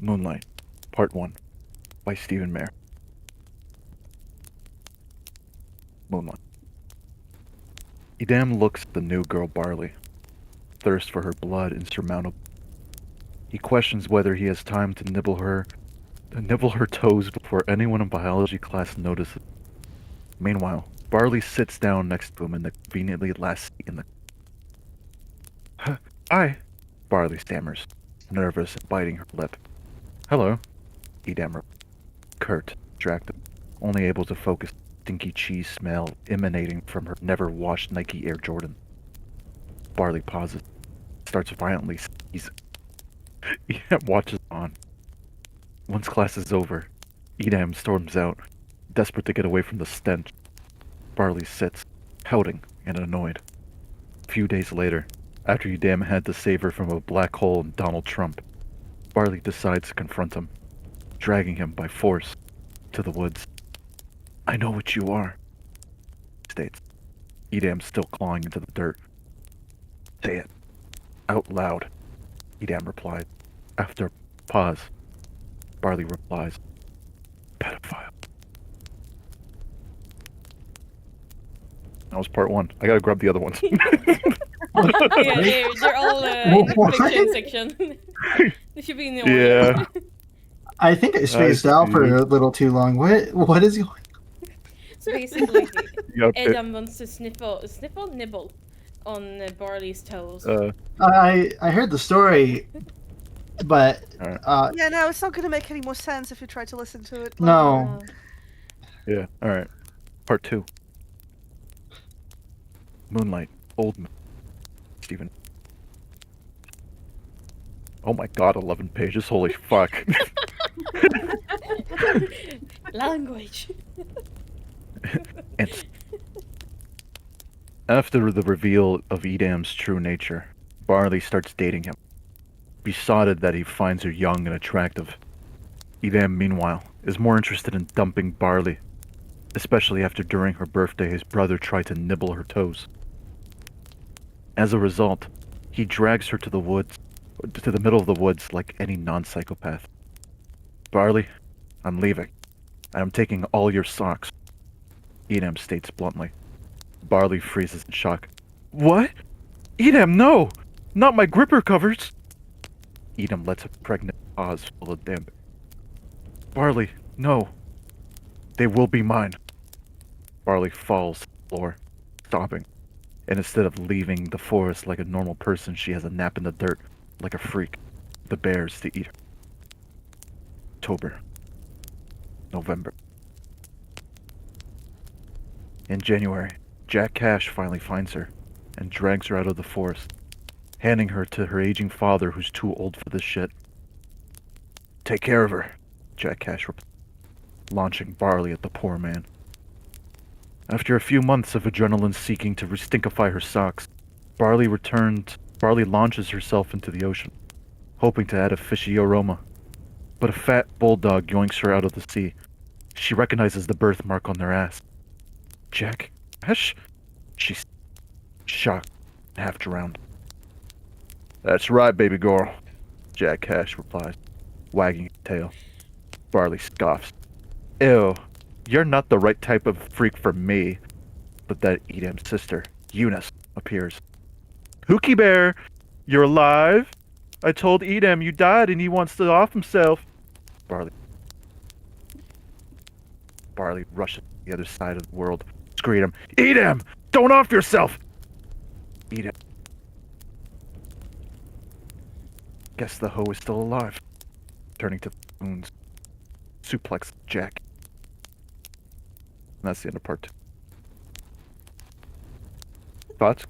Moonlight, Part 1, by Stephen Mayer. Moonlight. Edam looks at the new girl Barley. Thirst for her blood insurmountable. He questions whether he has time to nibble her toes before anyone in biology class notices. Meanwhile, Barley sits down next to him in the conveniently last seat in the... Hi, Barley stammers, nervous and biting her lip. Hello, Edam, curt, distracted, only able to focus stinky cheese smell emanating from her never-washed Nike Air Jordan. Barley pauses, starts violently sneezing. Edam watches on. Once class is over, Edam storms out, desperate to get away from the stench. Barley sits, pouting and annoyed. A few days later, after Edam had to save her from a black hole in Donald Trump, Barley decides to confront him, dragging him by force to the woods. I know what you are, states, Edam still clawing into the dirt. Say it, out loud, Edam replied. After a pause, Barley replies, pedophile. That was part 1. I gotta grab the other ones. Yeah, they're all fiction section. They should be in the order. Yeah. I think I spaced out for a little too long. What is going on? So basically, Yep. Adam wants to nibble on Barley's toes. I heard the story, but Yeah, no, it's not going to make any more sense if you try to listen to it. no. Yeah, alright. Part 2. Moonlight, Old Man, Stephen. Oh my god, 11 pages, holy fuck. Language. And after the reveal of Edam's true nature, Barley starts dating him, besotted that he finds her young and attractive. Edam, meanwhile, is more interested in dumping Barley, especially after during her birthday his brother tried to nibble her toes. As a result, he drags her to the middle of the woods like any non-psychopath. Barley, I'm leaving, and I'm taking all your socks, Edam states bluntly. Barley freezes in shock. What? Edam, no! Not my gripper covers! Edam lets a pregnant pause full of damp. Barley, no. They will be mine. Barley falls to the floor, stopping, and instead of leaving the forest like a normal person, she has a nap in the dirt, like a freak. The bears to eat her. October. November. In January, Jack Cash finally finds her and drags her out of the forest, handing her to her aging father who's too old for this shit. Take care of her, Jack Cash replied, launching Barley at the poor man. After a few months of adrenaline seeking to re-stinkify her socks, Barley launches herself into the ocean, hoping to add a fishy aroma. But a fat bulldog yoinks her out of the sea. She recognizes the birthmark on their ass. Jack Cash? She's shocked, half drowned. That's right, baby girl, Jack Cash replies, wagging his tail. Barley scoffs. Ew, you're not the right type of freak for me. But that Edam's sister, Eunice, appears. Hookie Bear, you're alive? I told Edam you died and he wants to off himself. Barley rushes to the other side of the world, screaming, Edam, don't off yourself! Edam. Guess the hoe is still alive. Turning to the wounds, suplex Jack. And that's the end of part 2. Thoughts?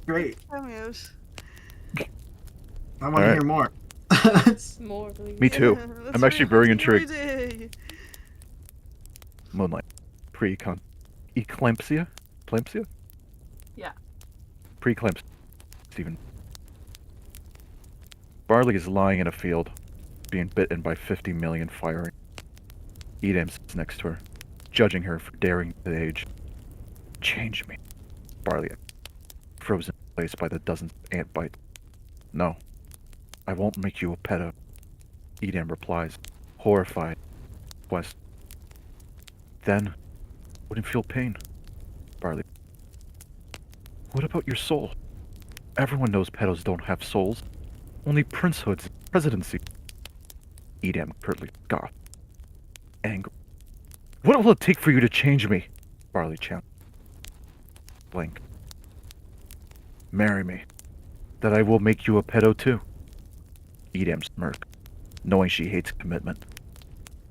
Great. Cameos. I want to hear more. More, please. Me too. Let's I'm actually very intrigued. read it. Moonlight. Eclampsia? Eclampsia? Yeah. Preeclampsia. Stephen. Barley is lying in a field, being bitten by 50 million firing. Edam sits next to her, judging her for daring to age. Change me. Barley, frozen in place by the dozens of ant bites. No, I won't make you a pedo. Edam replies, horrified. West. Then, wouldn't feel pain. Barley. What about your soul? Everyone knows pedos don't have souls. Only princehoods and presidency. Edam curtly scoffed. Angry. What will it take for you to change me? Barley challenged. Blank. Marry me. That I will make you a pedo too. Edam smirked, knowing she hates commitment.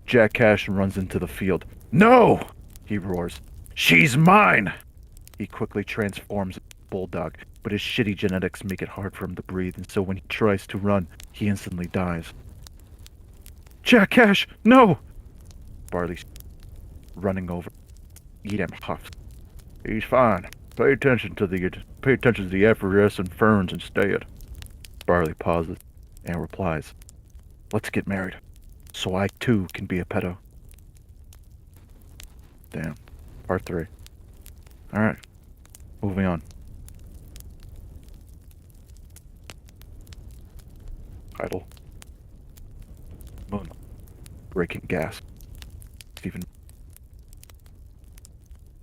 Jack Cash runs into the field. No! He roars. She's mine! He quickly transforms into a bulldog, but his shitty genetics make it hard for him to breathe, and so when he tries to run, he instantly dies. Jack Cash, no! Barley running over. Edam huffs. He's fine. Pay attention to the effervescent ferns instead. Barley pauses and replies, let's get married, so I too can be a pedo. Damn. Part 3. Alright. Moving on. Title. Moon. Breaking gas. Stephen.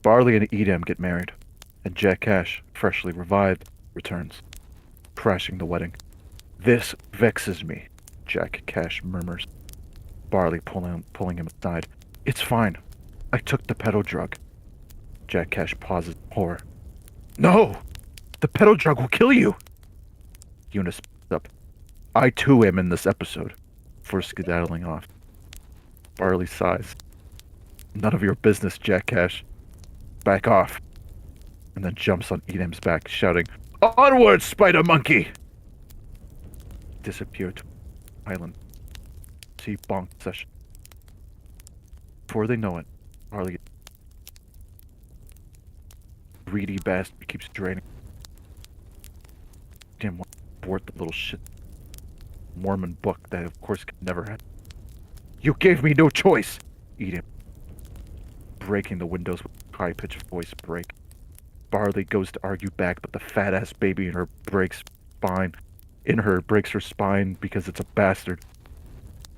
Barley and Edam get married, and Jack Cash, freshly revived, returns, crashing the wedding. This vexes me, Jack Cash murmurs. Barley pulling him aside. It's fine. I took the pedo drug. Jack Cash pauses in horror. No! The pedo drug will kill you! Eunice speaks up. I too am in this episode. For skedaddling off. Barley sighs. None of your business, Jack Cash. Back off. And then jumps on Edam's back, shouting, Onward, spider monkey! Disappeared to island. See bonk session. Before they know it, Barley, greedy bastard, keeps draining. Damn, what abort the little shit Mormon book that of course could never have. You gave me no choice! Edam. Breaking the windows with a high-pitched voice break. Barley goes to argue back, but the fat-ass baby in her breaks her spine because it's a bastard.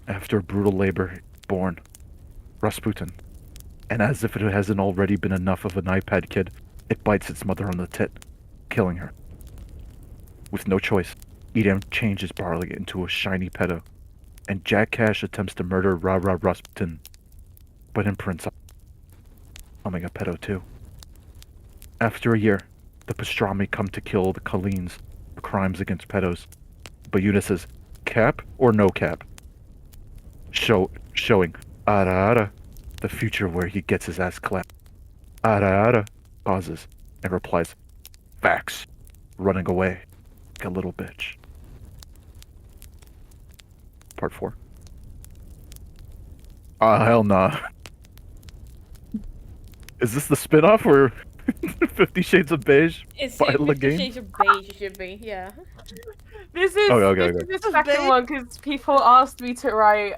After brutal labor, born. Rasputin. And as if it hasn't already been enough of an iPad kid, it bites its mother on the tit, killing her. With no choice, Edam changes Barley into a shiny pedo, and Jack Cash attempts to murder Rasputin, but imprints on becoming a pedo too. After a year, the pastrami come to kill the Colleens for crimes against pedos, but Eunice says, cap or no cap? Showing Ara, the future where he gets his ass clapped. Ara pauses and replies, facts, running away like a little bitch. Part 4. Hell nah. Is this the spin-off or 50 Shades of Beige It's by 50 Legame? Shades of Beige, it should be, yeah. This is Okay. this is the second one because people asked me to write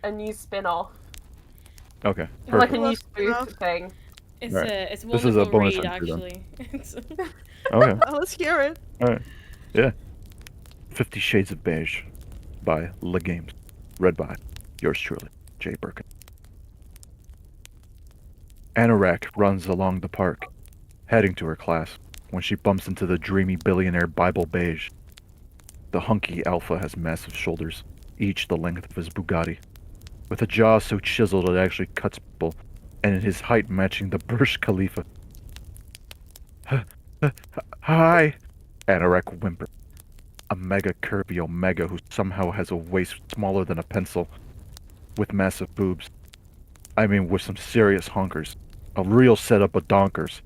a new spin-off, Okay, like perfect. a new Spin-off? spoof thing. It's Right. it's a This is a wonderful bonus read, entry then. actually. It's- Okay, Let's hear it. alright. Yeah. 50 Shades of Beige by Legame. Read by yours truly, Jay Birkin. Anorak runs along the park, heading to her class, when she bumps into the dreamy billionaire Bible Beige. The hunky alpha has massive shoulders, each the length of his Bugatti, with a jaw so chiseled it actually cuts people, and his height matching the Burj Khalifa. Hi, Anorak whimpered. A mega curvy Omega who somehow has a waist smaller than a pencil, with massive boobs. I mean, with some serious honkers. A real setup of donkers.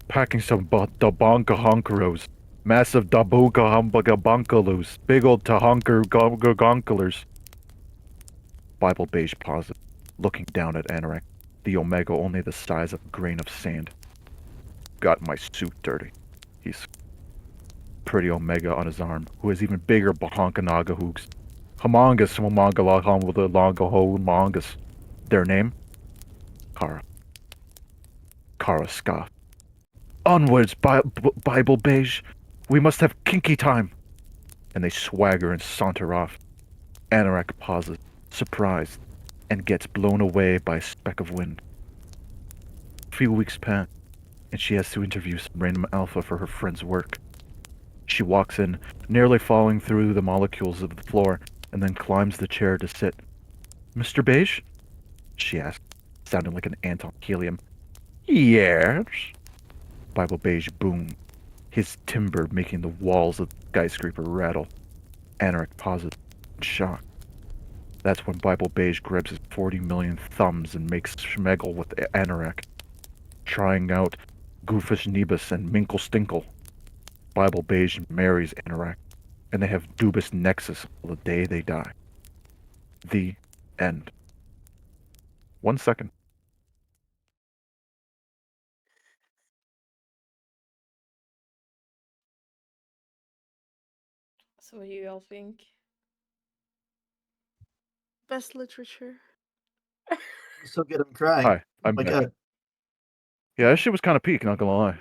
Packing some dabonka honkeros. Massive dabuka humbuga bunkaloo. Big old tahonker gonkalers. Bible Beige pauses, looking down at Anorak, the Omega only the size of a grain of sand. Got my suit dirty. He's pretty Omega on his arm, who has even bigger bahonkanaga hooks. Humongous humongous. Their name? Kara. Kara scoffed. Onwards, Bible Beige. We must have kinky time. and they swagger and saunter off. Anorak pauses, surprised, and gets blown away by a speck of wind. A few weeks pass, and she has to interview some random alpha for her friend's work. She walks in, nearly falling through the molecules of the floor, and then climbs the chair to sit. "Mr. Beige?" she asks, sounding like an ant on helium. "Yes." Bible Beige boomed, his timbre making the walls of the skyscraper rattle. Anorak pauses, in shock. That's when Bible Beige grabs his 40 million thumbs and makes schmegel with Anorak, trying out Goofish Nebus and Minkle Stinkle. Bible Beige marries Anorak, and they have Dubus Nexus till the day they die. The end. 1 second. So what do you all think? Best literature. So good, I'm crying. Hi, I'm Oh my back. god. Yeah, that shit was kind of peak, not gonna lie.